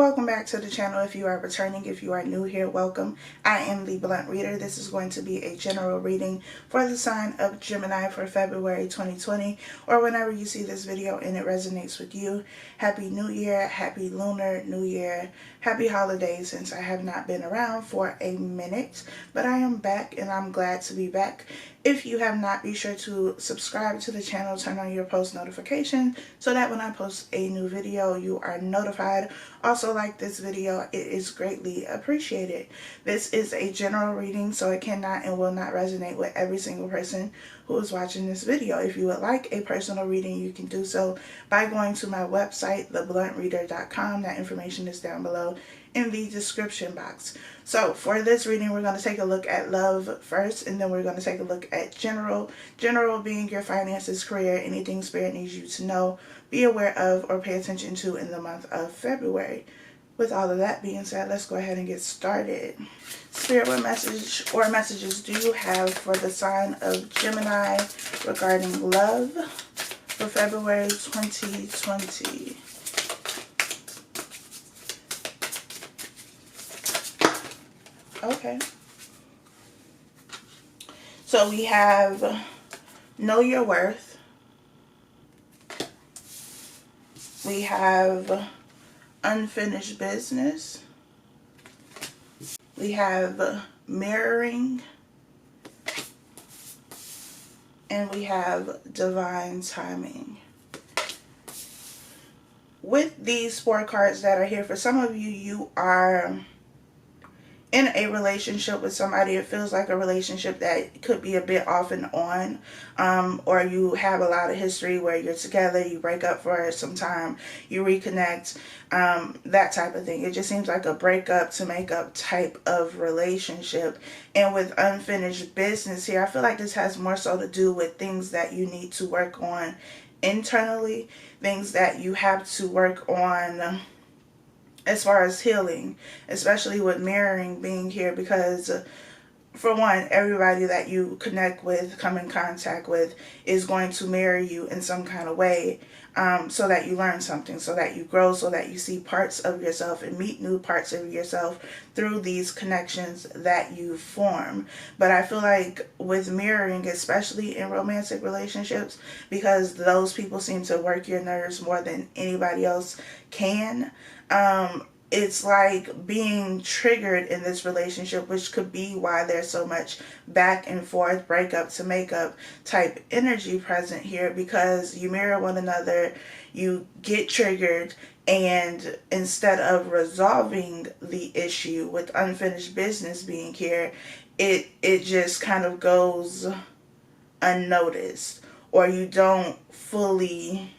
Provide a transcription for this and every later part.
Welcome back to the channel. If you are returning, if you are new here, welcome. I am the Blunt Reader. This is going to be a general reading for the sign of Gemini for February 2020, or whenever you see this video and it resonates with you. Happy New Year, happy Lunar New Year, happy holidays, since I have not been around for a minute, but I am back and I'm glad to be back. If you have not, be sure to subscribe to the channel, turn on your post notification so that when I post a new video, you are notified. Also, like this video, it is greatly appreciated. This is a general reading, so it cannot and will not resonate with every single person who is watching this video. If you would like a personal reading, you can do so by going to my website, thebluntreader.com. That information is down below in the description box. So for this reading, we're going to take a look at love first, and then we're going to take a look at general. General being your finances, career, anything Spirit needs you to know, be aware of, or pay attention to in the month of February. With all of that being said, let's go ahead and get started. Spirit, what message or messages do you have for the sign of Gemini regarding love for February 2020? Okay. So we have know your worth. We have unfinished business. We have mirroring. And we have divine timing. With these 4 cards that are here, for some of you, you are in a relationship with somebody. It feels like a relationship that could be a bit off and on, or you have a lot of history where you're together, you break up for some time, you reconnect, that type of thing. It just seems like a breakup to make up type of relationship. And with unfinished business here, I feel like this has more so to do with things that you need to work on internally, things that you have to work on as far as healing, especially with mirroring being here, because for one, everybody that you connect with, come in contact with, is going to mirror you in some kind of way, so that you learn something, so that you grow, so that you see parts of yourself and meet new parts of yourself through these connections that you form. But I feel like with mirroring, especially in romantic relationships, because those people seem to work your nerves more than anybody else can, it's like being triggered in this relationship, which could be why there's so much back and forth, breakup to makeup type energy present here, because you mirror one another, you get triggered, and instead of resolving the issue with unfinished business being here, it just kind of goes unnoticed, or you don't fully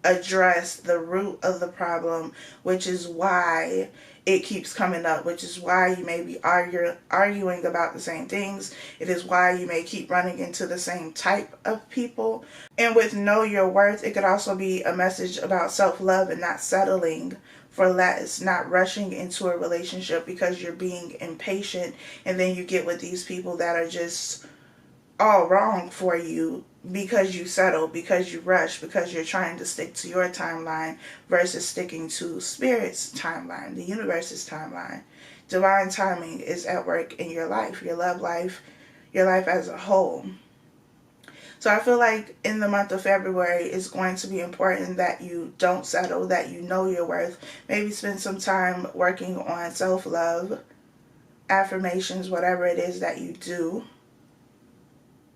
address the root of the problem, which is why it keeps coming up, which is why you may be arguing about the same things. It is why you may keep running into the same type of people. And with know your worth, it could also be a message about self-love and not settling for less, not rushing into a relationship because you're being impatient, and then you get with these people that are just all wrong for you because you settle, because you rush, because you're trying to stick to your timeline versus sticking to Spirit's timeline, the universe's timeline. Divine timing is at work in your life, your love life, your life as a whole. So I feel like in the month of February, it's going to be important that you don't settle, that you know your worth. Maybe spend some time working on self-love, affirmations, whatever it is that you do.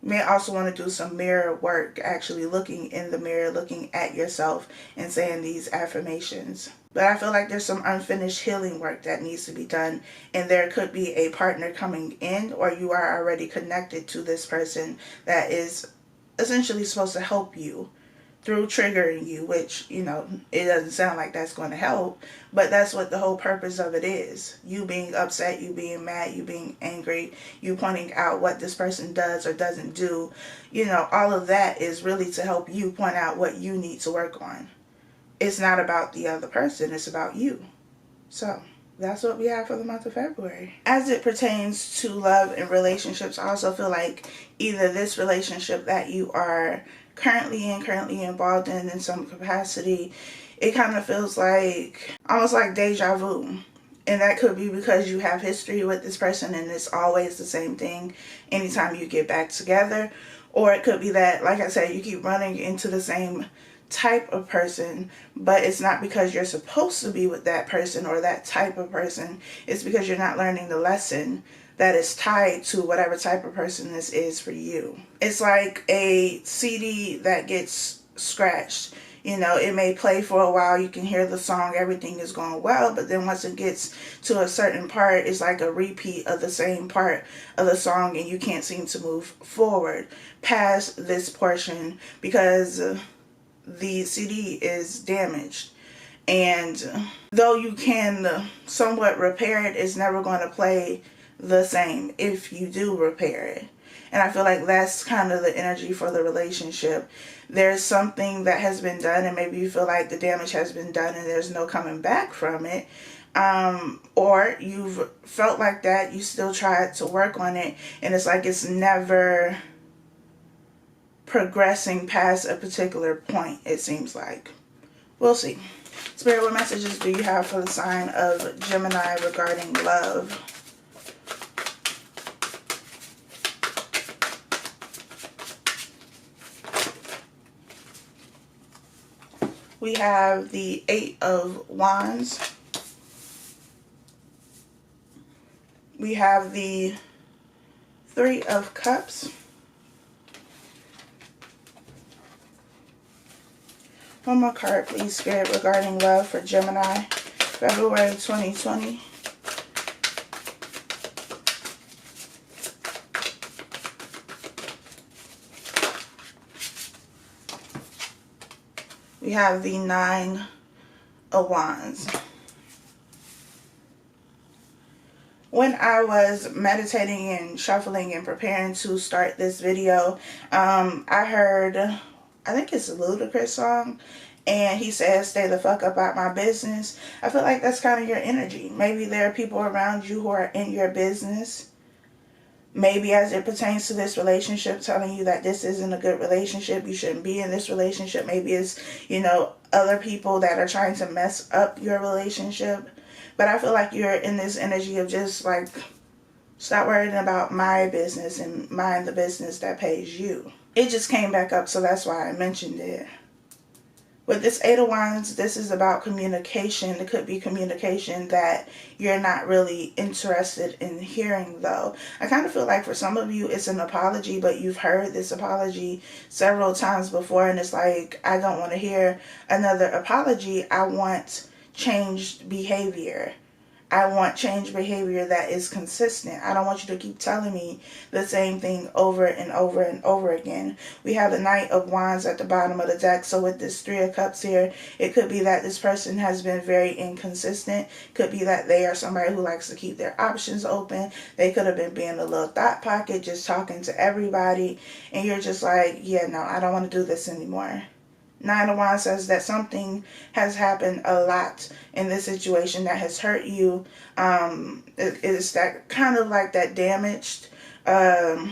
You may also want to do some mirror work, actually looking in the mirror, looking at yourself and saying these affirmations. But I feel like there's some unfinished healing work that needs to be done, and there could be a partner coming in, or you are already connected to this person that is essentially supposed to help you through triggering you, which, you know, it doesn't sound like that's going to help, but that's what the whole purpose of it is. You being upset, you being mad, you being angry, you pointing out what this person does or doesn't do, you know, all of that is really to help you point out what you need to work on. It's not about the other person, it's about you. So that's what we have for the month of February. As it pertains to love and relationships, I also feel like either this relationship that you are currently involved in some capacity, it kind of feels like almost like deja vu. And that could be because you have history with this person and it's always the same thing anytime you get back together. Or it could be that, like I said, you keep running into the same type of person, but it's not because you're supposed to be with that person or that type of person. It's because you're not learning the lesson that is tied to whatever type of person this is for you. It's like a CD that gets scratched. You know, it may play for a while, you can hear the song, everything is going well, but then once it gets to a certain part, it's like a repeat of the same part of the song, and you can't seem to move forward past this portion because the CD is damaged. And though you can somewhat repair it, it's never going to play the same if you do repair it. And I feel like that's kind of the energy for the relationship. There's something that has been done, and maybe you feel like the damage has been done and there's no coming back from it. Or you've felt like that, you still tried to work on it, and it's like it's never progressing past a particular point, it seems like. We'll see. Spirit, what messages do you have for the sign of Gemini regarding love? We have the Eight of Wands. We have the Three of Cups. One more card, please, Spirit, regarding love for Gemini, February 2020. We have the Nine of Wands. When I was meditating and shuffling and preparing to start this video, I heard, I think it's a Ludacris song, and he says, "Stay the fuck up out my business." I feel like that's kind of your energy. Maybe there are people around you who are in your business. Maybe as it pertains to this relationship, telling you that this isn't a good relationship, you shouldn't be in this relationship. Maybe it's, you know, other people that are trying to mess up your relationship. But I feel like you're in this energy of just like, stop worrying about my business and mind the business that pays you. It just came back up, so that's why I mentioned it. With this Eight of Wands, this is about communication. It could be communication that you're not really interested in hearing, though. I kind of feel like for some of you, it's an apology, but you've heard this apology several times before, and it's like, I don't want to hear another apology. I want changed behavior. I want changed behavior that is consistent. I don't want you to keep telling me the same thing over and over and over again. We have the Knight of Wands at the bottom of the deck. So with this Three of Cups here, it could be that this person has been very inconsistent. Could be that they are somebody who likes to keep their options open. They could have been being a little thought pocket, just talking to everybody. And you're just like, yeah, no, I don't want to do this anymore. Nine of Wands says that something has happened a lot in this situation that has hurt you. It's that kind of like that damaged energy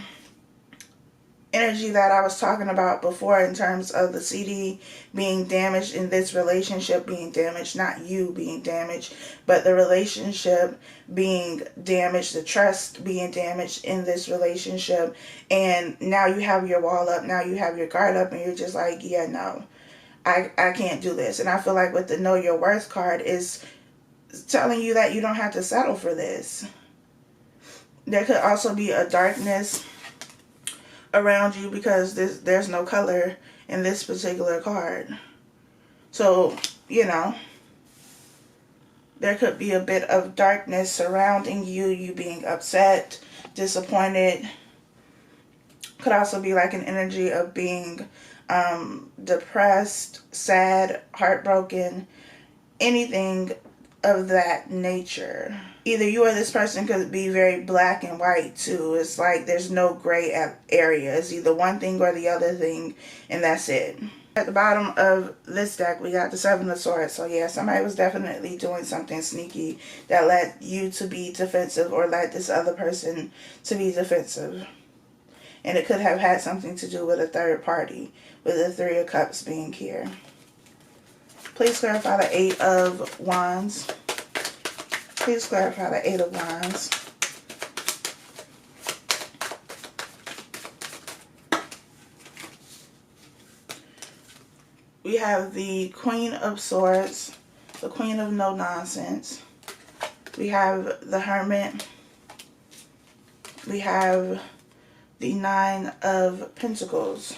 that I was talking about before in terms of the CD being damaged and this relationship being damaged. Not you being damaged, but the relationship being damaged, the trust being damaged in this relationship. And now you have your wall up, now you have your guard up, and you're just like, yeah, no. I can't do this. And I feel like with the Know Your Worth card is telling you that you don't have to settle for this. There could also be a darkness around you because there's no color in this particular card. So, you know, there could be a bit of darkness surrounding you, you being upset, disappointed. Could also be like an energy of being depressed, sad, heartbroken, anything of that nature. Either you or this person could be very black and white too. It's like there's no gray area. It's either one thing or the other thing, and that's it. At the bottom of this deck, we got the Seven of Swords. So yeah, somebody was definitely doing something sneaky that led you to be defensive or led this other person to be defensive. And it could have had something to do with a third party, with the Three of Cups being here. Please clarify the Eight of Wands. Please clarify the Eight of Wands. We have the Queen of Swords, the Queen of No Nonsense. We have the Hermit. We have the Nine of Pentacles.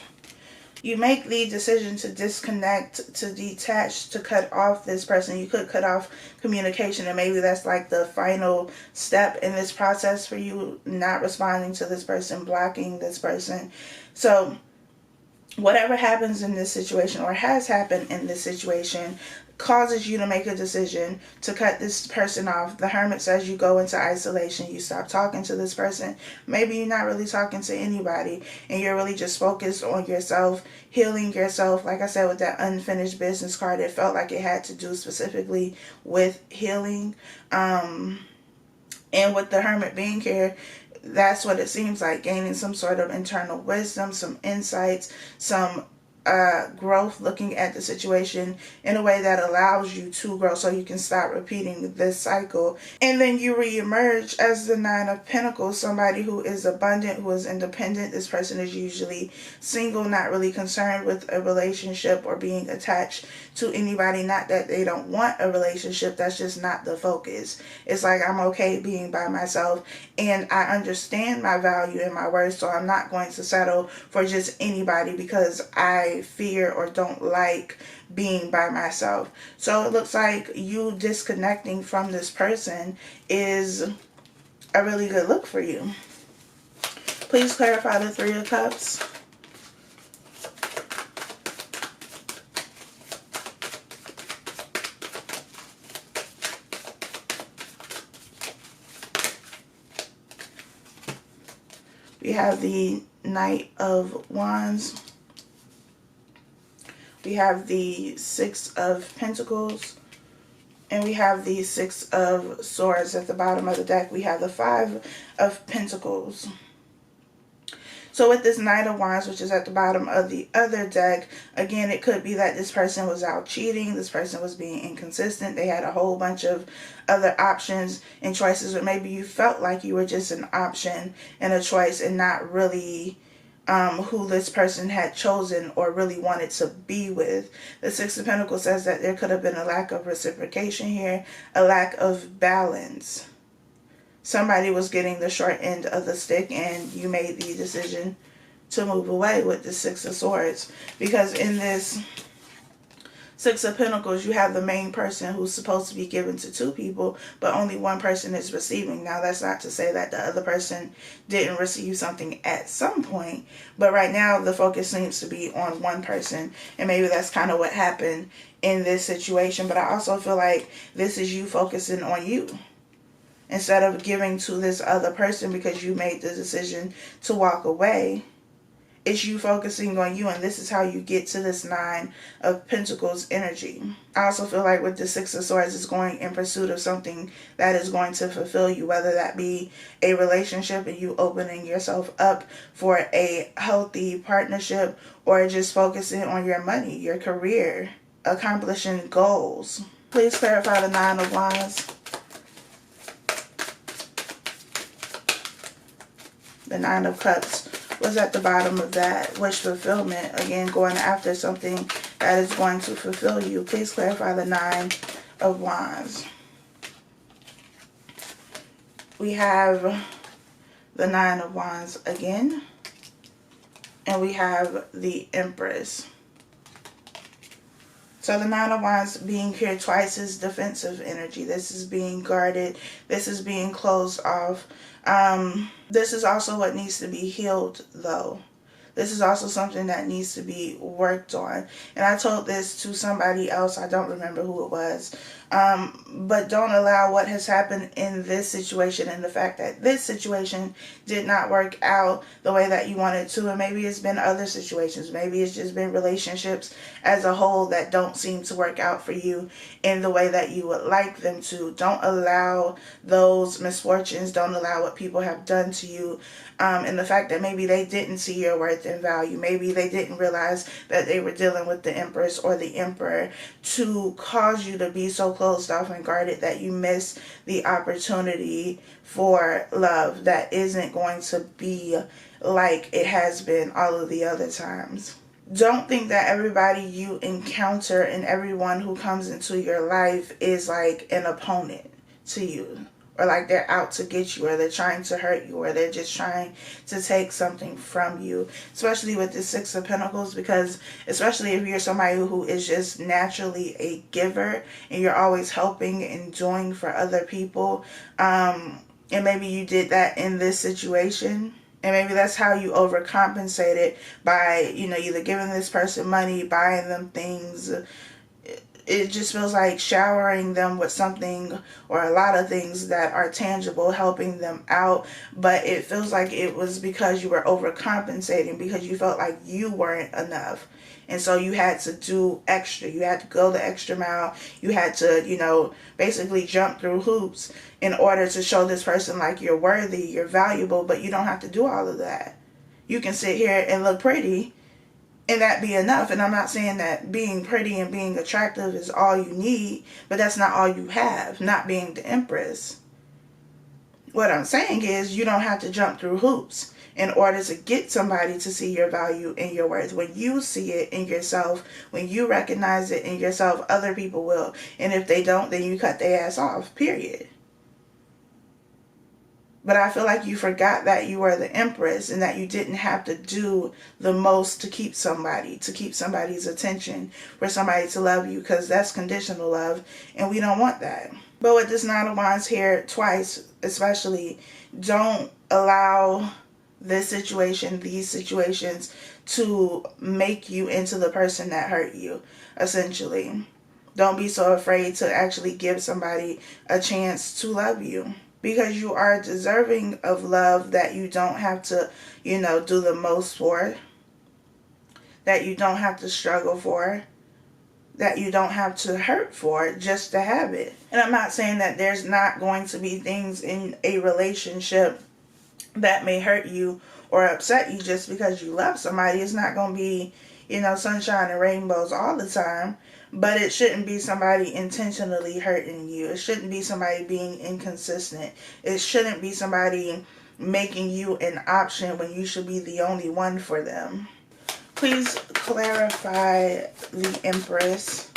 You make the decision to disconnect, to detach, to cut off this person. You could cut off communication, and maybe that's like the final step in this process for you, not responding to this person, blocking this person. So whatever happens in this situation, or has happened in this situation, causes you to make a decision to cut this person off. The Hermit says you go into isolation, you stop talking to this person. Maybe you're not really talking to anybody, and you're really just focused on yourself, healing yourself. Like I said, with that unfinished business card, it felt like it had to do specifically with healing. And with the Hermit being here, that's what it seems like, gaining some sort of internal wisdom, some insights, some growth, looking at the situation in a way that allows you to grow so you can stop repeating this cycle. And then you reemerge as the Nine of Pentacles, somebody who is abundant, who is independent. This person is usually single, not really concerned with a relationship or being attached to anybody. Not that they don't want a relationship, that's just not the focus. It's like, I'm okay being by myself, and I understand my value and my worth, so I'm not going to settle for just anybody because I fear or don't like being by myself. So it looks like you disconnecting from this person is a really good look for you. Please clarify the Three of Cups. We have the Knight of Wands. We have the Six of Pentacles. And we have the Six of Swords at the bottom of the deck. We have the Five of Pentacles. So with this Knight of Wands, which is at the bottom of the other deck, again, it could be that this person was out cheating. This person was being inconsistent. They had a whole bunch of other options and choices. Or maybe you felt like you were just an option and a choice and not really who this person had chosen or really wanted to be with. The Six of Pentacles says that there could have been a lack of reciprocation here, a lack of balance. Somebody was getting the short end of the stick, and you made the decision to move away with the Six of Swords. Because in this Six of Pentacles, you have the main person who's supposed to be given to two people, but only one person is receiving. Now, that's not to say that the other person didn't receive something at some point, but right now the focus seems to be on one person, and maybe that's kind of what happened in this situation. But I also feel like this is you focusing on you instead of giving to this other person because you made the decision to walk away. It's you focusing on you, and this is how you get to this Nine of Pentacles energy. I also feel like with the Six of Swords, it's going in pursuit of something that is going to fulfill you, whether that be a relationship and you opening yourself up for a healthy partnership, or just focusing on your money, your career, accomplishing goals. Please clarify the Nine of Wands. The Nine of Cups was at the bottom of that. Wish fulfillment. Again, going after something that is going to fulfill you. Please clarify the Nine of Wands. We have the Nine of Wands again. And we have the Empress. So the Nine of Wands being here twice is defensive energy. This is being guarded. This is being closed off. This is also what needs to be healed, though. This is also something that needs to be worked on. And I told this to somebody else. I don't remember who it was. But don't allow what has happened in this situation and the fact that this situation did not work out the way that you wanted to. And maybe it's been other situations. Maybe it's just been relationships as a whole that don't seem to work out for you in the way that you would like them to. Don't allow those misfortunes. Don't allow what people have done to you. And the fact that maybe they didn't see your worth worth and value. Maybe they didn't realize that they were dealing with the Empress or the Emperor to cause you to be so closed off and guarded that you miss the opportunity for love that isn't going to be like it has been all of the other times. Don't think that everybody you encounter and everyone who comes into your life is like an opponent to you, or like they're out to get you, or they're trying to hurt you, or they're just trying to take something from you, especially with the Six of Pentacles, because especially if you're somebody who is just naturally a giver and you're always helping and doing for other people, and maybe you did that in this situation. And maybe that's how you overcompensated by, either giving this person money, buying them things. It just feels like showering them with something or a lot of things that are tangible, helping them out. But it feels like it was because you were overcompensating, because you felt like you weren't enough. And so you had to do extra. You had to go the extra mile. You had to, basically jump through hoops in order to show this person like you're worthy, you're valuable, but you don't have to do all of that. You can sit here and look pretty and that be enough. And I'm not saying that being pretty and being attractive is all you need, but that's not all you have, not being the Empress. What I'm saying is you don't have to jump through hoops in order to get somebody to see your value and your worth. When you see it in yourself, when you recognize it in yourself, other people will. And if they don't, then you cut their ass off, period. But I feel like you forgot that you were the Empress and that you didn't have to do the most to keep somebody's attention, for somebody to love you, because that's conditional love and we don't want that. But with this Nine of Wands here twice, especially, don't allow these situations to make you into the person that hurt you, essentially. Don't be so afraid to actually give somebody a chance to love you, because you are deserving of love that you don't have to, do the most for, that you don't have to struggle for, that you don't have to hurt for just to have it. And I'm not saying that there's not going to be things in a relationship that may hurt you or upset you just because you love somebody. It's not going to be, sunshine and rainbows all the time. But it shouldn't be somebody intentionally hurting you. It shouldn't be somebody being inconsistent. It shouldn't be somebody making you an option when you should be the only one for them. Please clarify the Empress.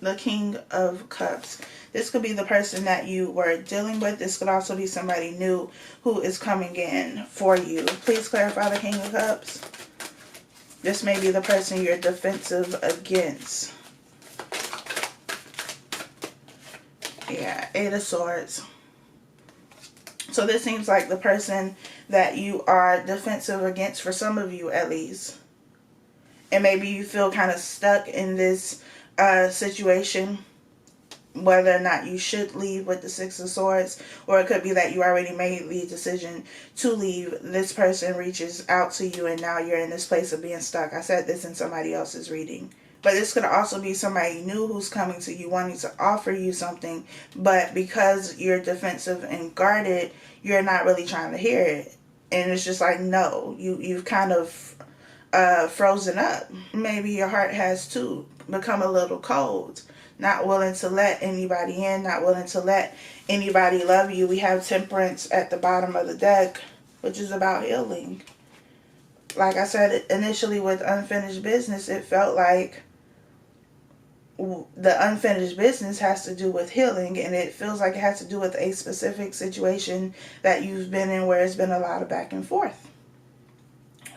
The King of Cups. This could be the person that you were dealing with. This could also be somebody new who is coming in for you. Please clarify the King of Cups. This may be the person you're defensive against. Yeah, Eight of Swords. So this seems like the person that you are defensive against, for some of you at least. And maybe you feel kind of stuck in this situation, whether or not you should leave with the Six of Swords, or it could be that you already made the decision to leave. This person reaches out to you and now you're in this place of being stuck. I said this in somebody else's reading. But this could also be somebody new who's coming to you wanting to offer you something, but because you're defensive and guarded, you're not really trying to hear it. And it's just like, no, you've kind of frozen up. Maybe your heart has too become a little cold. Not willing to let anybody in, not willing to let anybody love you. We have Temperance at the bottom of the deck, which is about healing. Like I said initially with unfinished business, it felt like the unfinished business has to do with healing, and it feels like it has to do with a specific situation that you've been in where it's been a lot of back and forth.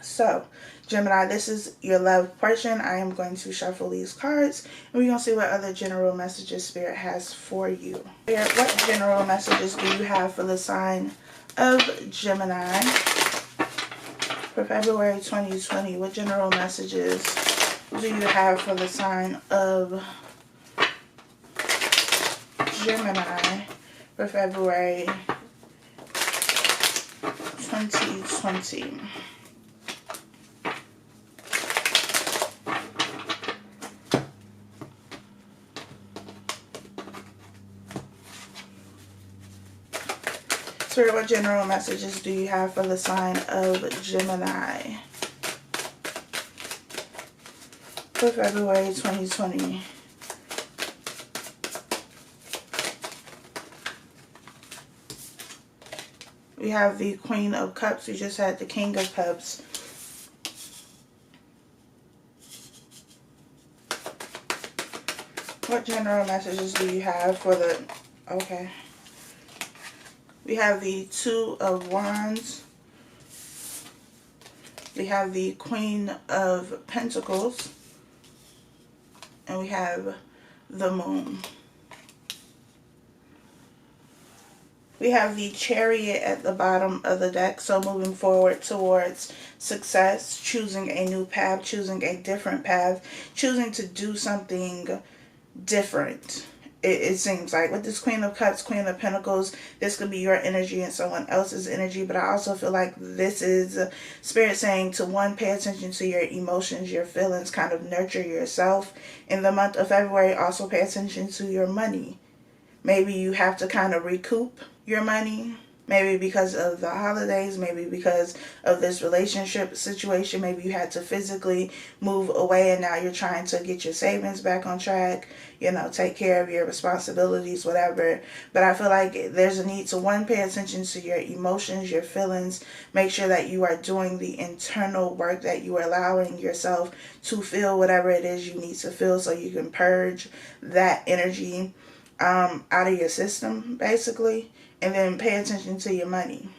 So, Gemini, this is your love portion. I am going to shuffle these cards, and we're going to see what other general messages Spirit has for you. Spirit, what general messages do you have for the sign of Gemini for February 2020? What general messages do you have for the sign of Gemini for February 2020? Spirit, what general messages do you have for the sign of Gemini for February 2020? We have the Queen of Cups. We just had the King of Cups. What general messages do you have for the... Okay. We have the Two of Wands. We have the Queen of Pentacles. And we have the Moon. We have the Chariot at the bottom of the deck. So moving forward towards success, choosing a new path, choosing a different path, choosing to do something different. It seems like with this Queen of Cups, Queen of Pentacles, this could be your energy and someone else's energy. But I also feel like this is Spirit saying to, one, pay attention to your emotions, your feelings, kind of nurture yourself. In the month of February, also pay attention to your money. Maybe you have to kind of recoup your money. Maybe because of the holidays, maybe because of this relationship situation, maybe you had to physically move away and now you're trying to get your savings back on track, you know, take care of your responsibilities, whatever. But I feel like there's a need to, one, pay attention to your emotions, your feelings, make sure that you are doing the internal work, that you are allowing yourself to feel whatever it is you need to feel so you can purge that energy out of your system, basically. And then pay attention to your money,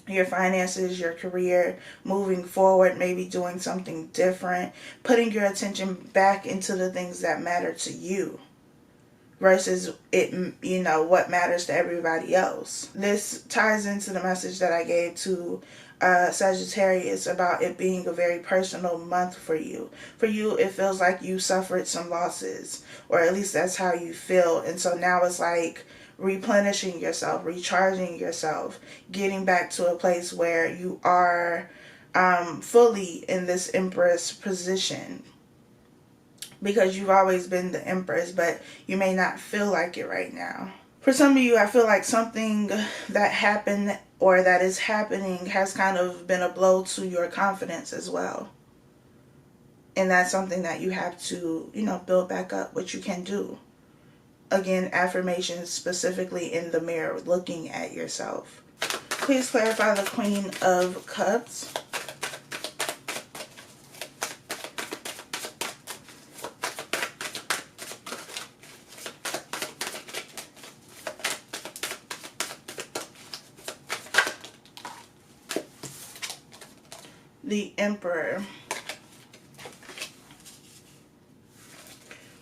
your finances, your career, moving forward, maybe doing something different, putting your attention back into the things that matter to you versus it, you know, what matters to everybody else. This ties into the message that I gave to Sagittarius about it being a very personal month for you. For you, it feels like you suffered some losses, or at least that's how you feel. And so now it's like replenishing yourself, recharging yourself, getting back to a place where you are fully in this Empress position. Because you've always been the Empress, but you may not feel like it right now. For some of you, I feel like something that happened or that is happening has kind of been a blow to your confidence as well. And that's something that you have to, you know, build back up, which you can do. Again, affirmations specifically in the mirror, looking at yourself. Please clarify the Queen of Cups. The Emperor.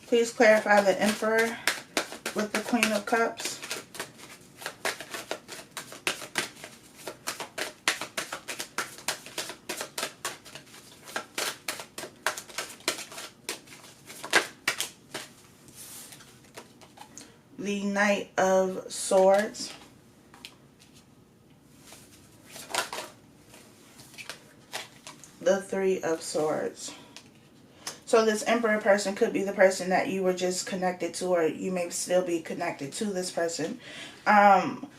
Please clarify the Emperor with the Queen of Cups. The Knight of Swords. The Three of Swords. So this Emperor person could be the person that you were just connected to, or you may still be connected to this person.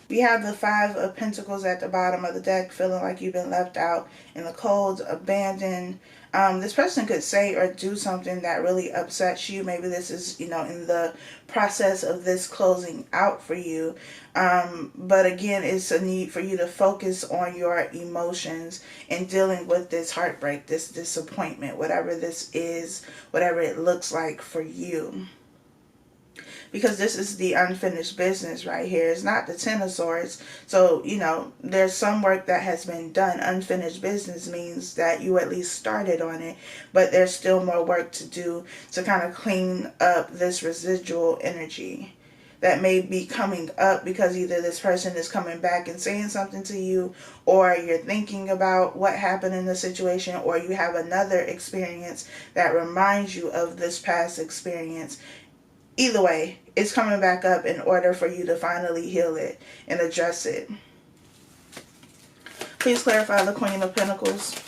We have the Five of Pentacles at the bottom of the deck, feeling like you've been left out in the cold, abandoned. This person could say or do something that really upsets you. Maybe this is, you know, in the process of this closing out for you. But again, it's a need for you to focus on your emotions and dealing with this heartbreak, this disappointment, whatever this is, whatever it looks like for you. Because this is the unfinished business right here. It's not the Ten of Swords. So, you know, there's some work that has been done. Unfinished business means that you at least started on it. But there's still more work to do to kind of clean up this residual energy that may be coming up because either this person is coming back and saying something to you, or you're thinking about what happened in the situation, or you have another experience that reminds you of this past experience. Either way, it's coming back up in order for you to finally heal it and address it. Please clarify the Queen of Pentacles.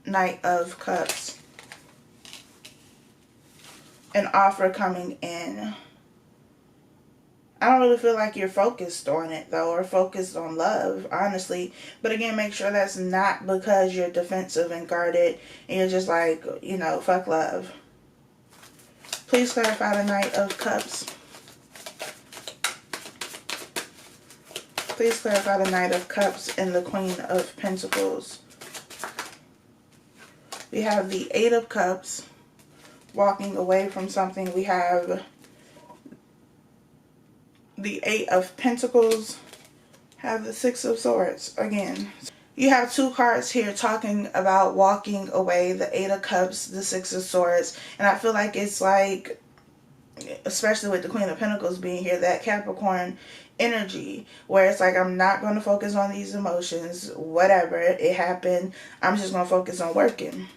Knight of Cups. An offer coming in. I don't really feel like you're focused on it, though, or focused on love, honestly. But again, make sure that's not because you're defensive and guarded and you're just like, you know, fuck love. Please clarify the Knight of Cups. Please clarify the Knight of Cups and the Queen of Pentacles. We have the Eight of Cups, walking away from something. We have the Eight of Pentacles, have the Six of Swords again. You have two cards here talking about walking away, the Eight of Cups, the Six of Swords, and I feel like it's like, especially with the Queen of Pentacles being here, that Capricorn energy where it's like, I'm not going to focus on these emotions, whatever, it happened, I'm just going to focus on working.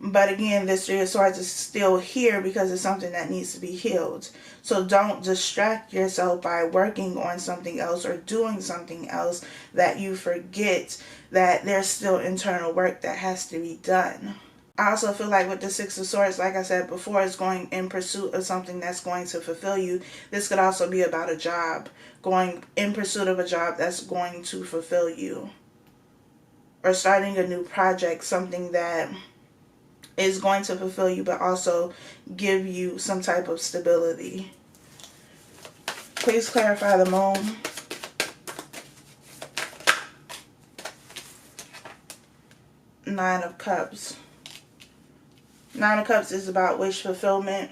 But again, this Three of Swords is still here because it's something that needs to be healed. So don't distract yourself by working on something else or doing something else that you forget that there's still internal work that has to be done. I also feel like with the Six of Swords, like I said before, it's going in pursuit of something that's going to fulfill you. This could also be about a job, going in pursuit of a job that's going to fulfill you. Or starting a new project, something that is going to fulfill you but also give you some type of stability. Please clarify the Moon. Nine of Cups. Nine of Cups is about wish fulfillment.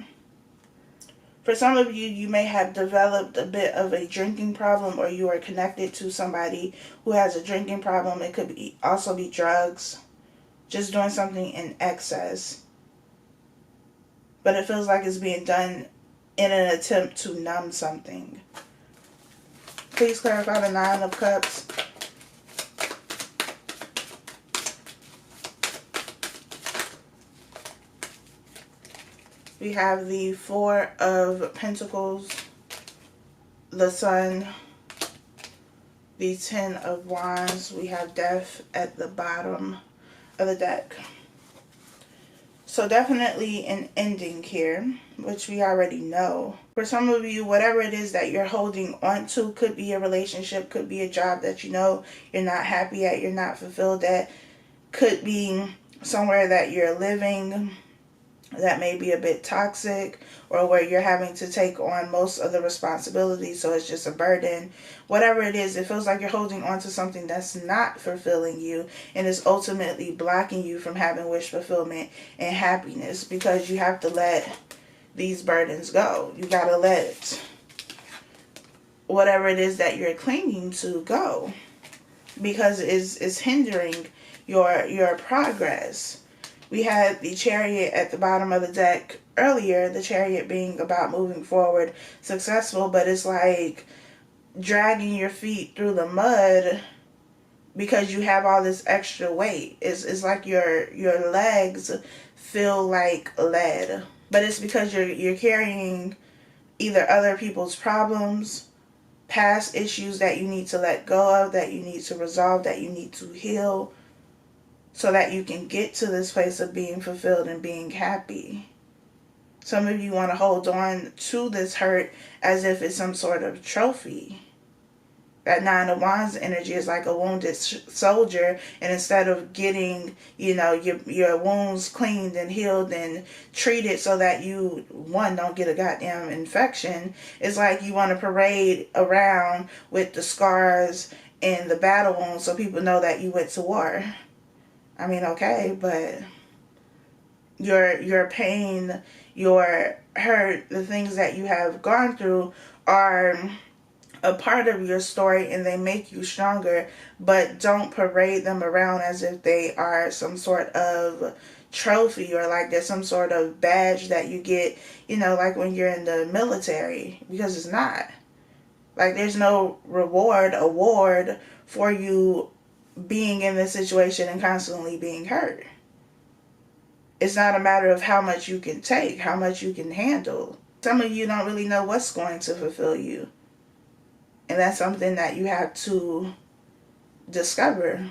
For some of you, you may have developed a bit of a drinking problem, or you are connected to somebody who has a drinking problem. It could be also be drugs. Just doing something in excess. But it feels like it's being done in an attempt to numb something. Please clarify the Nine of Cups. We have the Four of Pentacles, the Sun, the Ten of Wands. We have Death at the bottom of the deck. So definitely an ending here, which we already know. For some of you, whatever it is that you're holding on to, could be a relationship, could be a job that you know you're not happy at, you're not fulfilled at, could be somewhere that you're living that may be a bit toxic, or where you're having to take on most of the responsibilities, so it's just a burden. Whatever it is, it feels like you're holding on to something that's not fulfilling you and is ultimately blocking you from having wish fulfillment and happiness, because you have to let these burdens go. You got to let whatever it is that you're clinging to go, because it's hindering your progress. We had the Chariot at the bottom of the deck earlier, the Chariot being about moving forward, successful, but it's like dragging your feet through the mud because you have all this extra weight. It's like your legs feel like lead, but it's because you're carrying either other people's problems, past issues that you need to let go of, that you need to resolve, that you need to heal, so that you can get to this place of being fulfilled and being happy. Some of you want to hold on to this hurt as if it's some sort of trophy. That Nine of Wands energy is like a wounded soldier, and instead of getting, your wounds cleaned and healed and treated so that you, one, don't get a goddamn infection, it's like you want to parade around with the scars and the battle wounds so people know that you went to war. I mean, okay, but your pain, your hurt, the things that you have gone through are a part of your story, and they make you stronger, but don't parade them around as if they are some sort of trophy, or like there's some sort of badge that you get, like when you're in the military, because it's not. Like, there's no award for you being in this situation and constantly being hurt. It's not a matter of how much you can take, how much you can handle. Some of you don't really know what's going to fulfill you. And that's something that you have to discover.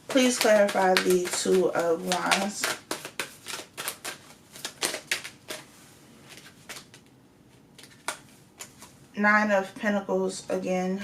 Please clarify the Two of Wands. Nine of Pentacles again.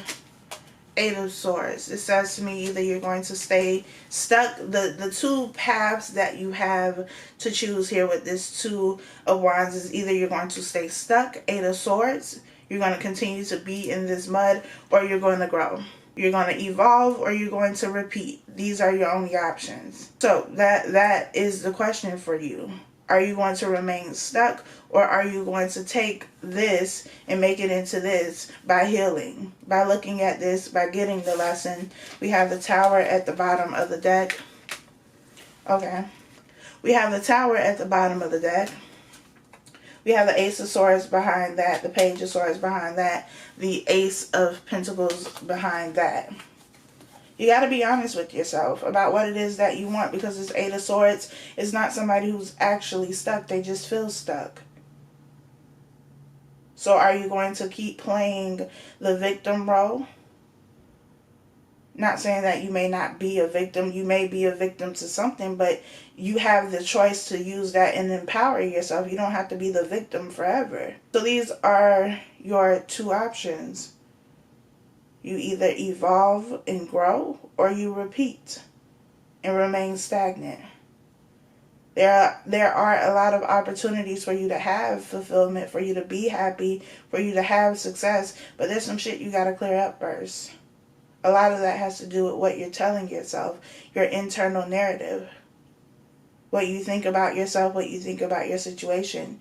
Eight of Swords. It says to me either you're going to stay stuck. The two paths that you have to choose here with this Two of Wands is either you're going to stay stuck, Eight of Swords, you're going to continue to be in this mud, or you're going to grow. You're going to evolve, or you're going to repeat. These are your only options. So that is the question for you. Are you going to remain stuck, or are you going to take this and make it into this by healing, by looking at this, by getting the lesson? We have the Tower at the bottom of the deck. Okay. We have the Tower at the bottom of the deck. We have the Ace of Swords behind that, the Page of Swords behind that, the Ace of Pentacles behind that. You got to be honest with yourself about what it is that you want, because this Eight of Swords is not somebody who's actually stuck. They just feel stuck. So are you going to keep playing the victim role? Not saying that you may not be a victim. You may be a victim to something, but you have the choice to use that and empower yourself. You don't have to be the victim forever. So these are your two options. You either evolve and grow, or you repeat and remain stagnant. There are a lot of opportunities for you to have fulfillment, for you to be happy, for you to have success, but there's some shit you got to clear up first. A lot of that has to do with what you're telling yourself, your internal narrative, what you think about yourself, what you think about your situation.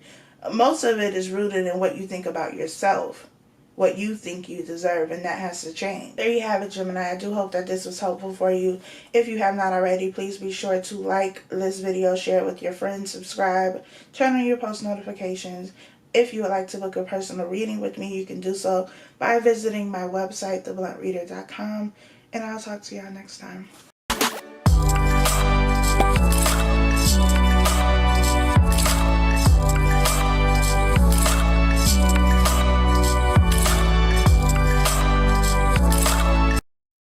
Most of it is rooted in what you think about yourself, what you think you deserve, and that has to change. There you have it, Gemini. I do hope that this was helpful for you. If you have not already, please be sure to like this video, share it with your friends, subscribe, turn on your post notifications. If you would like to book a personal reading with me, you can do so by visiting my website, thebluntreader.com, and I'll talk to y'all next time.